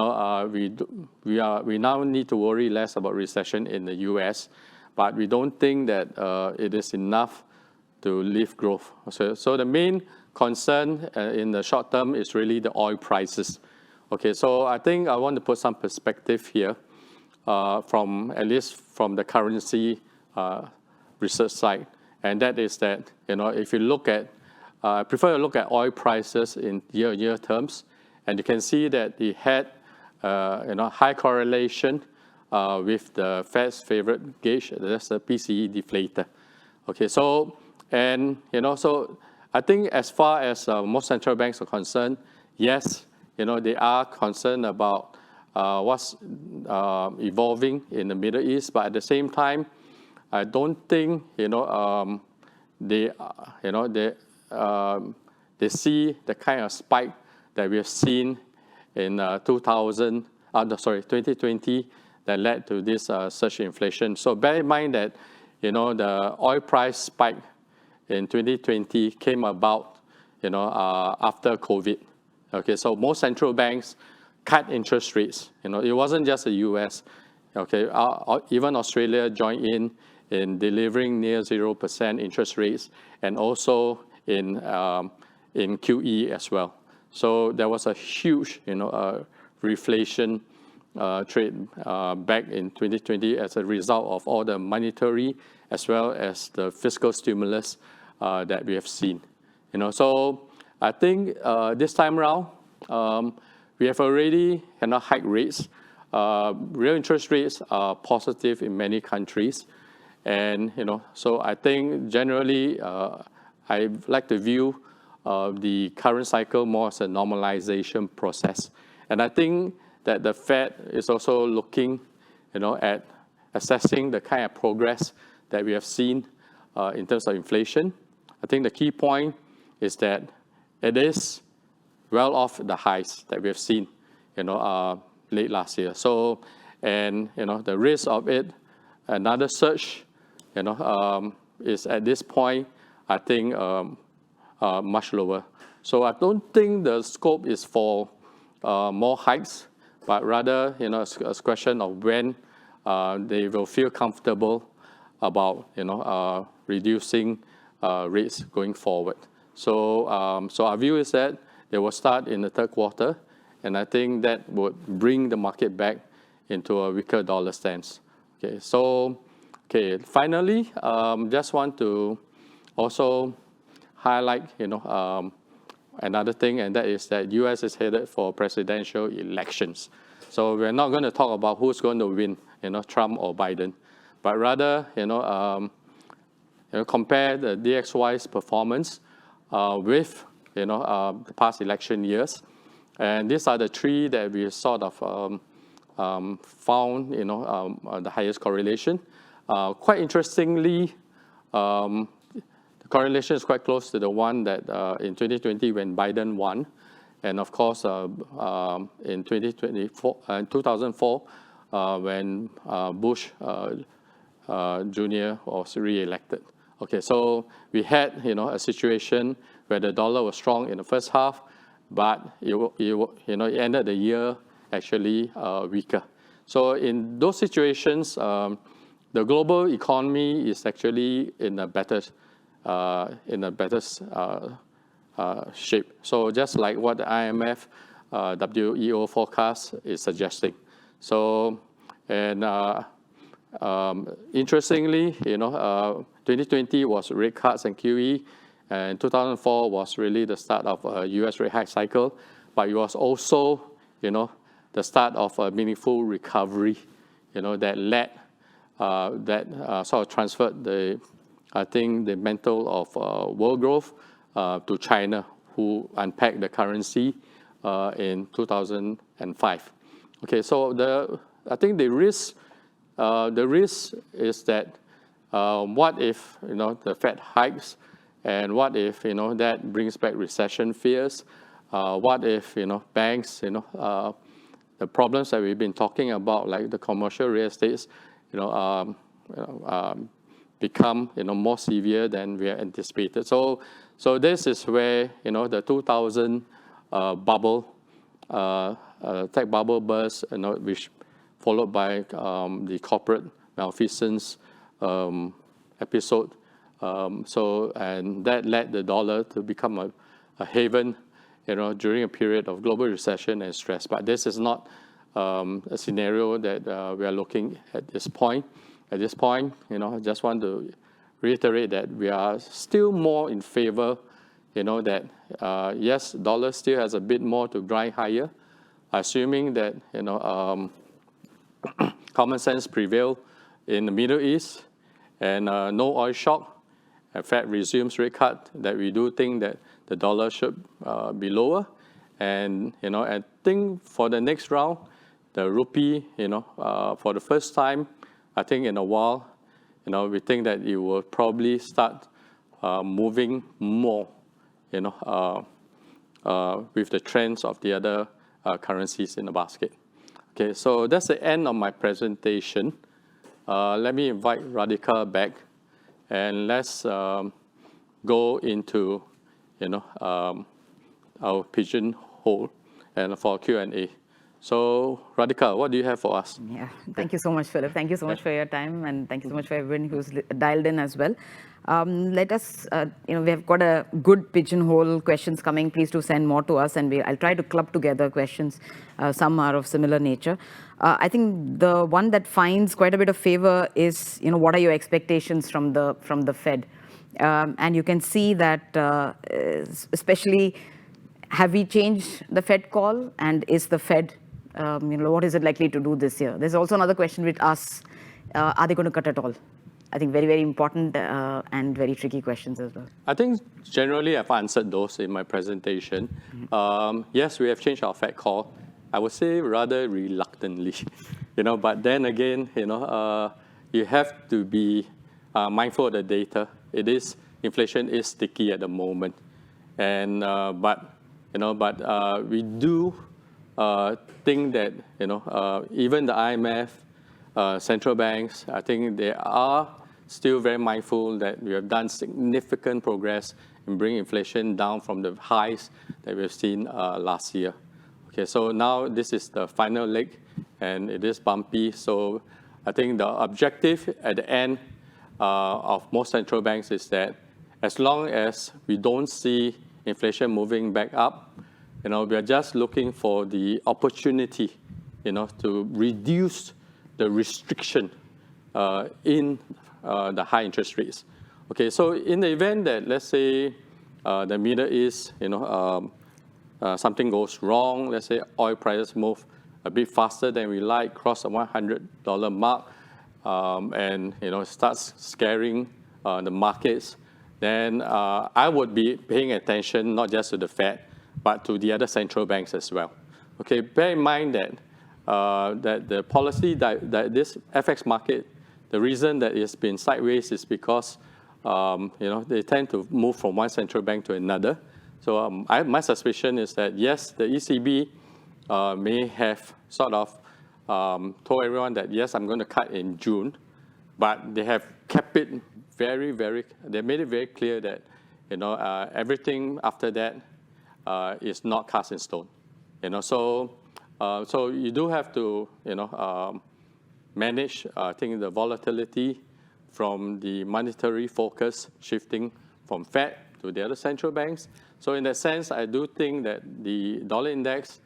now need to worry less about recession in the U.S., but we don't think that it is enough to lift growth. So the main concern in the short term is really the oil prices. Okay, so I think I want to put some perspective here at least from the currency research side, and that is that if you look at, I prefer to look at oil prices in year-on-year terms, and you can see that it had high correlation with the Fed's favorite gauge, that's the PCE deflator. Okay, so so I think as far as most central banks are concerned, yes, they are concerned about what's evolving in the Middle East, but at the same time, I don't think they see the kind of spike that we have seen in 2020 that led to this surge in inflation. So bear in mind that the oil price spike in 2020 came about after COVID. Okay, so most central banks cut interest rates. It wasn't just the U.S. Okay, even Australia joined in delivering near 0% interest rates, and also in QE as well. So there was a huge reflation trade back in 2020 as a result of all the monetary as well as the fiscal stimulus that we have seen. So I think this time around we have already hiked rates. Real interest rates are positive in many countries, and so I think generally I like to view the current cycle more as a normalization process. And I think that the Fed is also looking, at assessing the kind of progress that we have seen in terms of inflation. I think the key point is that it is well off the highs that we have seen, late last year. So, and the risk of it, another surge, is at this point, I think, much lower. So I don't think the scope is for more hikes, but rather, it's a question of when they will feel comfortable about, reducing rates going forward. So, so our view is that they will start in the third quarter, and I think that would bring the market back into a weaker dollar stance. Okay, so, finally, just want to also highlight, another thing, and that is that U.S. is headed for presidential elections. So we're not going to talk about who's going to win, Trump or Biden, but rather, compare the DXY's performance with, the past election years. And these are the three that we sort of found, the highest correlation. Quite interestingly, the correlation is quite close to the one that in 2020 when Biden won. And of course, in 2004, when Bush Jr. was re-elected. Okay, so we had, a situation where the dollar was strong in the first half, but it ended the year actually weaker. So in those situations, the global economy is actually in a better shape. So just like what the IMF WEO forecast is suggesting. So, and interestingly, 2020 was rate cuts and QE, and 2004 was really the start of a US rate hike cycle, but it was also, the start of a meaningful recovery, that led, sort of transferred the mantle of world growth to China, who unpacked the currency in 2005. Okay, so I think the risk is that what if the Fed hikes, and what if that brings back recession fears? What if banks, the problems that we've been talking about, like the commercial real estates, become more severe than we anticipated. So this is where the 2000 bubble, tech bubble burst, which followed by the corporate malfeasance episode. And that led the dollar to become a haven, during a period of global recession and stress. But this is not a scenario that we are looking at this point. At this point, I just want to reiterate that we are still more in favor, that yes, dollar still has a bit more to grind higher, assuming that common sense prevail in the Middle East and no oil shock. And Fed resumes rate cut, that we do think that the dollar should be lower. And I think for the next round, the rupee, for the first time, I think in a while, we think that it will probably start moving more, with the trends of the other currencies in the basket. Okay, so that's the end of my presentation. Let me invite Radhika back, and let's go into, our pigeonhole and for Q&A. So, Radhika, what do you have for us?
Yeah, thank you so much, Philip. Thank you so much for your time, and thank you so much for everyone who's dialed in as well. Let us, we have got a good pigeonhole questions coming. Please do send more to us, and I'll try to club together questions. Some are of similar nature. I think the one that finds quite a bit of favor is, what are your expectations from the Fed? And you can see that, especially, have we changed the Fed call, and is the Fed, what is it likely to do this year? There's also another question with us. Are they going to cut at all? I think, very, very important and very tricky questions as well.
I think generally I've answered those in my presentation. Yes, we have changed our Fed call. I would say rather reluctantly, but then again, you have to be mindful of the data. Inflation is sticky at the moment, and but we do think that even the IMF, central banks, I think they are still very mindful that we have done significant progress in bringing inflation down from the highs that we've seen last year. Okay, so now this is the final leg, and it is bumpy. So I think the objective at the end of most central banks is that as long as we don't see inflation moving back up, we are just looking for the opportunity, to reduce the restriction in the high interest rates. Okay, so in the event that, let's say, the Middle East, something goes wrong, let's say oil prices move a bit faster than we like, cross the $100 mark, and starts scaring the markets, then I would be paying attention not just to the Fed, but to the other central banks as well. Okay, bear in mind that that the policy that this FX market, the reason that it's been sideways is because they tend to move from one central bank to another. So my suspicion is that yes, the ECB may have sort of told everyone that yes, I'm going to cut in June, but they have kept it they made it very clear that everything after that is not cast in stone. So you do have to manage, I think, the volatility from the monetary focus shifting from Fed to the other central banks. So in that sense, I do think that the dollar index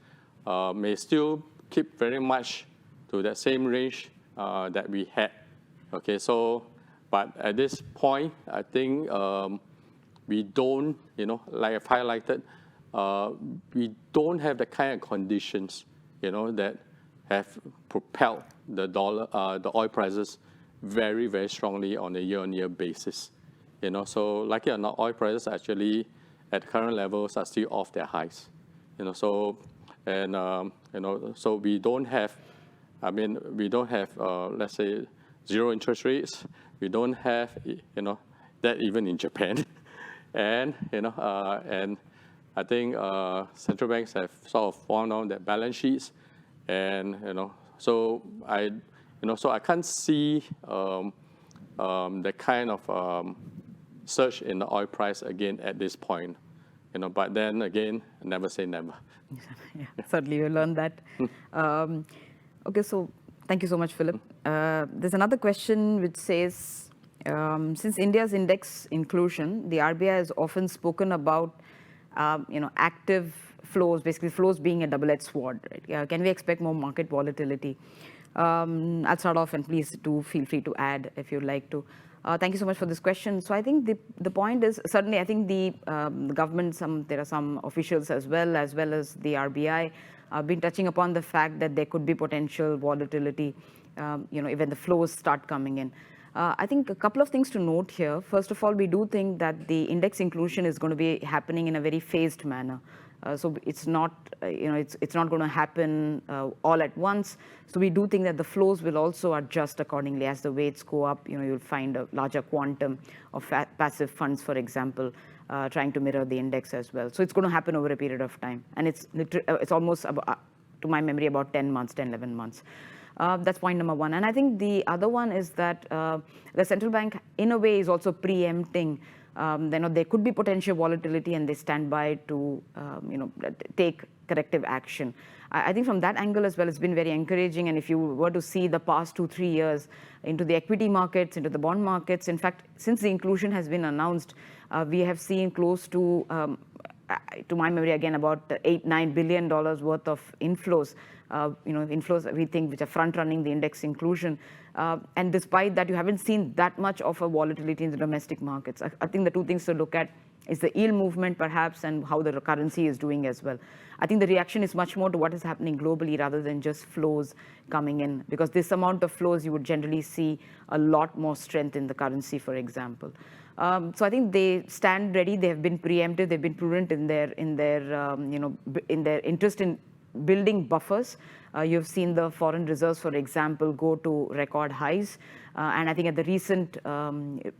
may still keep very much to that same range that we had. Okay, so but at this point, I think we don't, like I've highlighted, we don't have the kind of conditions, that have propelled the oil prices very, very strongly on a year-on-year basis. So like it or not, oil prices actually at current levels are still off their highs. So we don't have, let's say, zero interest rates. We don't have, that even in Japan, and and I think central banks have sort of wound down their balance sheets, and so I can't see the kind of surge in the oil price again at this point. But then again, never say never.
Yeah, certainly you learned that. Okay, so thank you so much, Philip. There's another question which says, since India's index inclusion, the RBI has often spoken about active flows, basically flows being a double-edged sword. Right? Can we expect more market volatility? I'll start off, and please do feel free to add if you'd like to. Thank you so much for this question. So I think the point is, certainly I think the government, there are some officials as well as the RBI, been touching upon the fact that there could be potential volatility, when the flows start coming in. I think a couple of things to note here. First of all, we do think that the index inclusion is going to be happening in a very phased manner. So it's not, it's not going to happen all at once. So we do think that the flows will also adjust accordingly as the weights go up. You'll find a larger quantum of passive funds, for example, trying to mirror the index as well. So it's going to happen over a period of time, and it's almost, to my memory, about 10 months, 10, 11 months. That's point number one. And I think the other one is that the central bank, in a way, is also preempting. There could be potential volatility, and they stand by to take corrective action. I think from that angle as well, it's been very encouraging. And if you were to see the past 2-3 years into the equity markets, into the bond markets, in fact, since the inclusion has been announced, we have seen close to to my memory again, about $8-9 billion worth of inflows. Inflows we think which are front-running the index inclusion. And despite that, you haven't seen that much of a volatility in the domestic markets. I think the two things to look at is the yield movement perhaps and how the currency is doing as well. I think the reaction is much more to what is happening globally rather than just flows coming in, because this amount of flows you would generally see a lot more strength in the currency, for example. So I think they stand ready. They have been preemptive. They've been prudent in their interest in building buffers. You've seen the foreign reserves, for example, go to record highs. And I think at the recent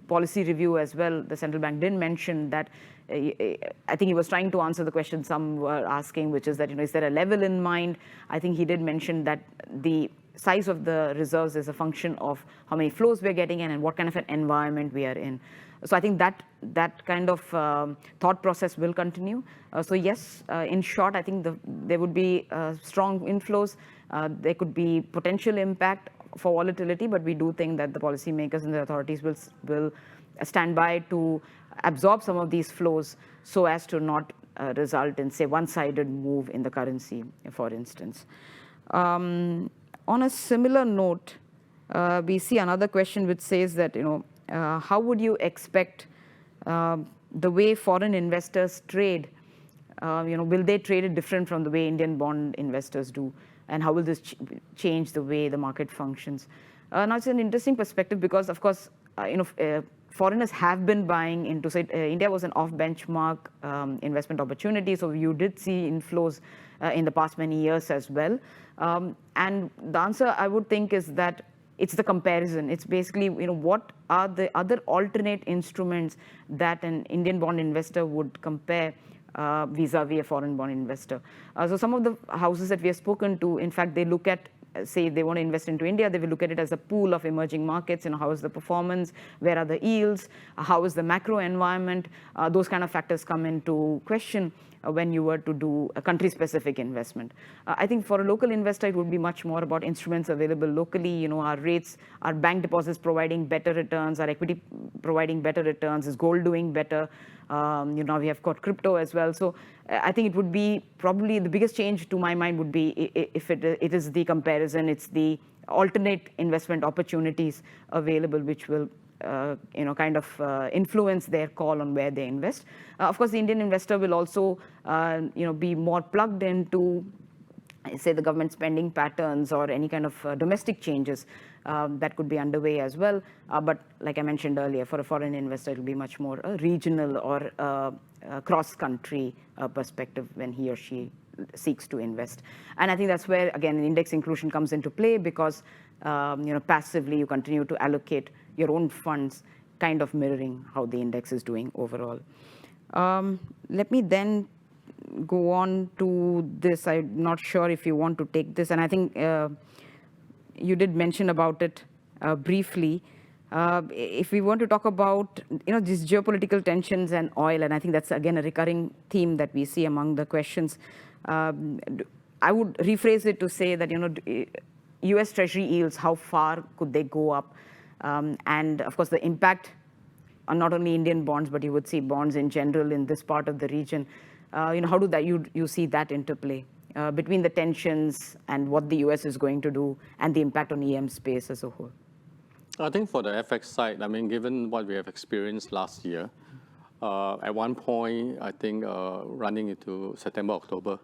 policy review as well, the central bank did mention that, I think he was trying to answer the question some were asking, which is that, is there a level in mind? I think he did mention that the size of the reserves is a function of how many flows we're getting in and what kind of an environment we are in. So I think that kind of thought process will continue. So yes, in short, I think there would be strong inflows. There could be potential impact for volatility, but we do think that the policymakers and the authorities will stand by to absorb some of these flows so as to not result in, say, one-sided move in the currency, for instance. On a similar note, we see another question which says that, how would you expect the way foreign investors trade? Will they trade it different from the way Indian bond investors do? And how will this change the way the market functions? Now, it's an interesting perspective because, of course, foreigners have been buying into, say, India was an off-benchmark investment opportunity. So you did see inflows in the past many years as well. And the answer, I would think, is that it's the comparison. It's basically, what are the other alternate instruments that an Indian bond investor would compare vis-a-vis a foreign bond investor. So some of the houses that we have spoken to, in fact, they look at, say, they want to invest into India, they will look at it as a pool of emerging markets. How is the performance? Where are the yields? How is the macro environment? Those kind of factors come into question when you were to do a country-specific investment. I think for a local investor, it would be much more about instruments available locally. Our rates, our bank deposits providing better returns, our equity providing better returns, is gold doing better? Now we have got crypto as well. So I think it would be probably the biggest change to my mind would be if it is the comparison, it's the alternate investment opportunities available, which will kind of influence their call on where they invest. Of course, the Indian investor will also be more plugged into, say, the government spending patterns or any kind of domestic changes that could be underway as well. But like I mentioned earlier, for a foreign investor, it will be much more a regional or cross-country perspective when he or she seeks to invest. And I think that's where, again, index inclusion comes into play because passively you continue to allocate your own funds, kind of mirroring how the index is doing overall. Let me then go on to this. I'm not sure if you want to take this, and I think you did mention about it briefly. If we want to talk about these geopolitical tensions and oil, and I think that's again a recurring theme that we see among the questions, I would rephrase it to say that U.S. Treasury yields, how far could they go up? And of course, the impact on not only Indian bonds, but you would see bonds in general in this part of the region. How do that you see that interplay between the tensions and what the US is going to do and the impact on EM space as a whole?
I think for the FX side, I mean, given what we have experienced last year, at one point, I think running into September, October,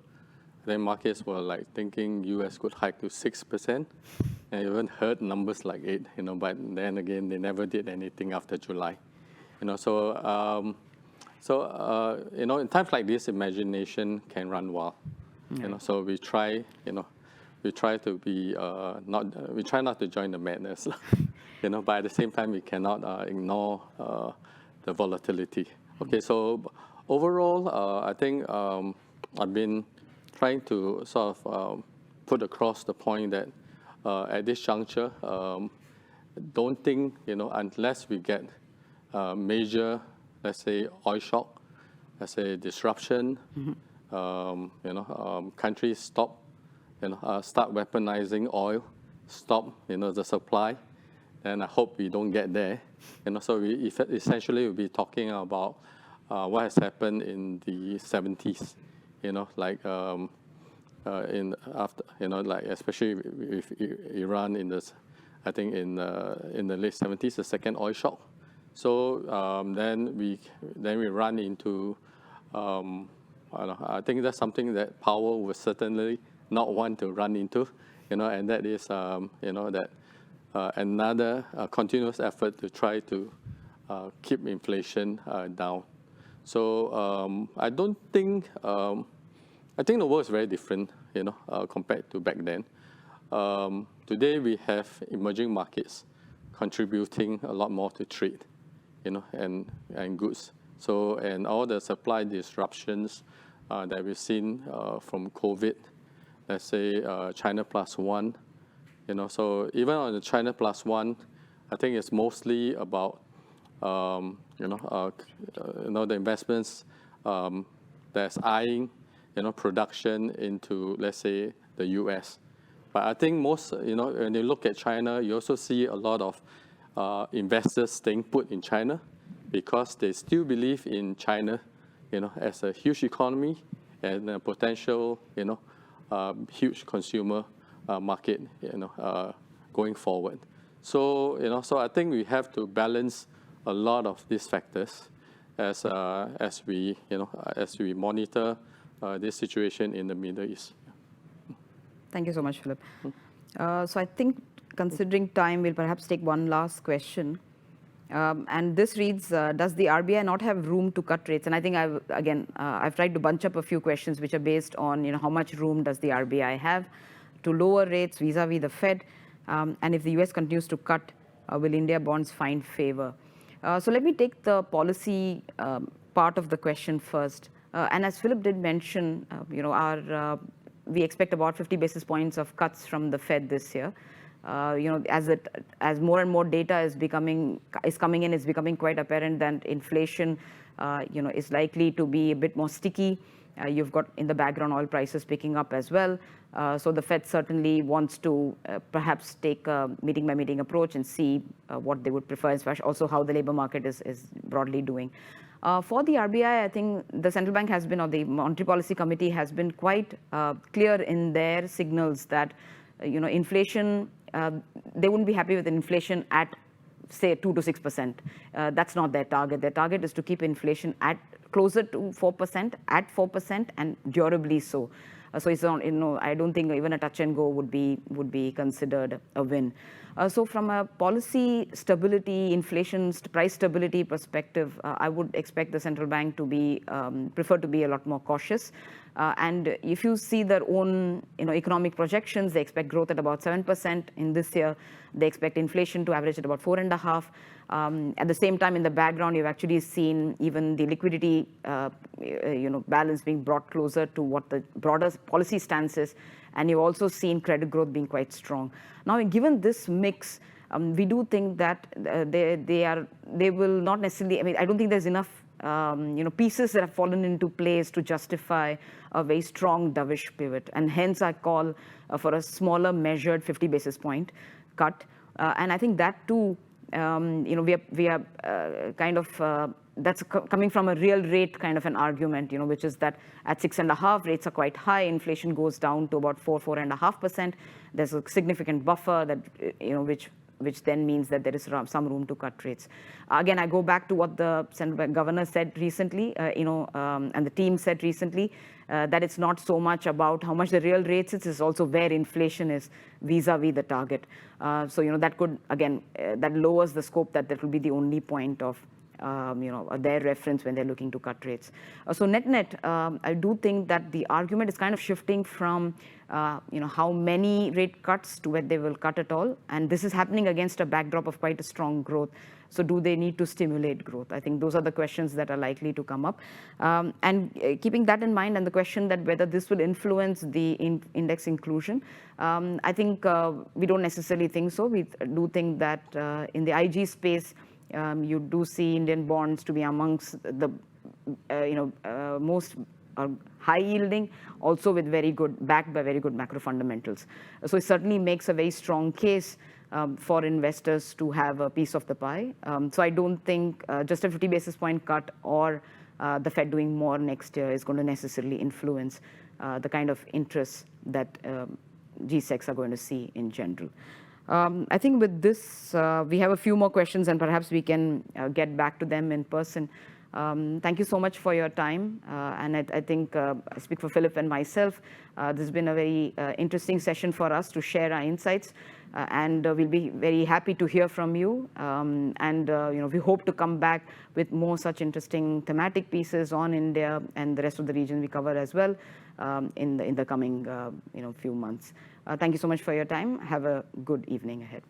then markets were like thinking US could hike to 6%. And even heard numbers like 8, but then again, they never did anything after July. So in times like this, imagination can run wild. So we try, to be we try not to join the madness, but at the same time, we cannot ignore the volatility. Okay, so overall, I think I've been trying to sort of put across the point that at this juncture, don't think, unless we get major, let's say, oil shock, let's say disruption, countries stop, start weaponizing oil, stop, the supply, and I hope we don't get there. So we essentially will be talking about what has happened in the 70s, like like especially with Iran I think in the late 70s, the second oil shock. So then we run into, I think that's something that Powell would certainly not want to run into, and that is, another continuous effort to try to keep inflation down. So I don't think, I think the world is very different, compared to back then. Today we have emerging markets contributing a lot more to trade, and goods. So, and all the supply disruptions that we've seen from COVID, let's say China plus one, so even on the China plus one, I think it's mostly about, the investments that's eyeing, production into, let's say, the US. But I think most, when you look at China, you also see a lot of investors staying put in China because they still believe in China, as a huge economy and a potential, huge consumer market, going forward. So, so I think we have to balance a lot of these factors as we monitor this situation in the Middle East.
Thank you so much, Philip. So I think, considering time, we'll perhaps take one last question. And this reads, does the RBI not have room to cut rates? And I think, I've tried to bunch up a few questions which are based on, how much room does the RBI have to lower rates vis-a-vis the Fed? And if the US continues to cut, will India bonds find favor? So let me take the policy part of the question first. And as Philip did mention, we expect about 50 basis points of cuts from the Fed this year. As more and more data is coming in, it's becoming quite apparent that inflation, is likely to be a bit more sticky. You've got in the background oil prices picking up as well. So the Fed certainly wants to perhaps take a meeting by meeting approach and see what they would prefer, especially also how the labor market is broadly doing. For the RBI, I think the central bank has been, or the Monetary Policy Committee has been quite clear in their signals that, inflation, they wouldn't be happy with inflation at, say, 2 to 6%. That's not their target. Their target is to keep inflation at closer to 4%, at 4%, and durably so. So it's not, I don't think even a touch and go would be considered a win. So from a policy stability, inflation price stability perspective, I would expect the central bank to be prefer to be a lot more cautious. And if you see their own economic projections, they expect growth at about 7% in this year. They expect inflation to average at about 4.5%. At the same time, in the background, you've actually seen even the liquidity balance being brought closer to what the broader policy stance is. And you've also seen credit growth being quite strong. Now, given this mix, we do think that they will not necessarily, I don't think there's enough pieces that have fallen into place to justify a very strong dovish pivot. And hence, I call for a smaller measured 50 basis point cut. And I think that too, we are kind of, that's coming from a real rate kind of an argument, which is that at 6.5, rates are quite high. Inflation goes down to about 4.5%. There's a significant buffer that, which then means that there is some room to cut rates. Again, I go back to what the central bank governor said recently, and the team said recently, that it's not so much about how much the real rates is, it's also where inflation is vis-a-vis the target. So, that could, again, that lowers the scope that will be the only point of their reference when they're looking to cut rates. So net-net, I do think that the argument is kind of shifting from how many rate cuts to where they will cut at all. And this is happening against a backdrop of quite a strong growth. So do they need to stimulate growth? I think those are the questions that are likely to come up. And keeping that in mind, and the question that whether this will influence the index inclusion, I think we don't necessarily think so. We do think that in the IG space, you do see Indian bonds to be amongst the most high yielding, also with backed by very good macro fundamentals. So it certainly makes a very strong case for investors to have a piece of the pie. So I don't think just a 50 basis point cut or the Fed doing more next year is going to necessarily influence the kind of interests that GSECs are going to see in general. I think with this, we have a few more questions, and perhaps we can get back to them in person. Thank you so much for your time. And I think I speak for Philip and myself. This has been a very interesting session for us to share our insights. And we'll be very happy to hear from you. We hope to come back with more such interesting thematic pieces on India and the rest of the region we cover as well in the coming few months. Thank you so much for your time. Have a good evening ahead.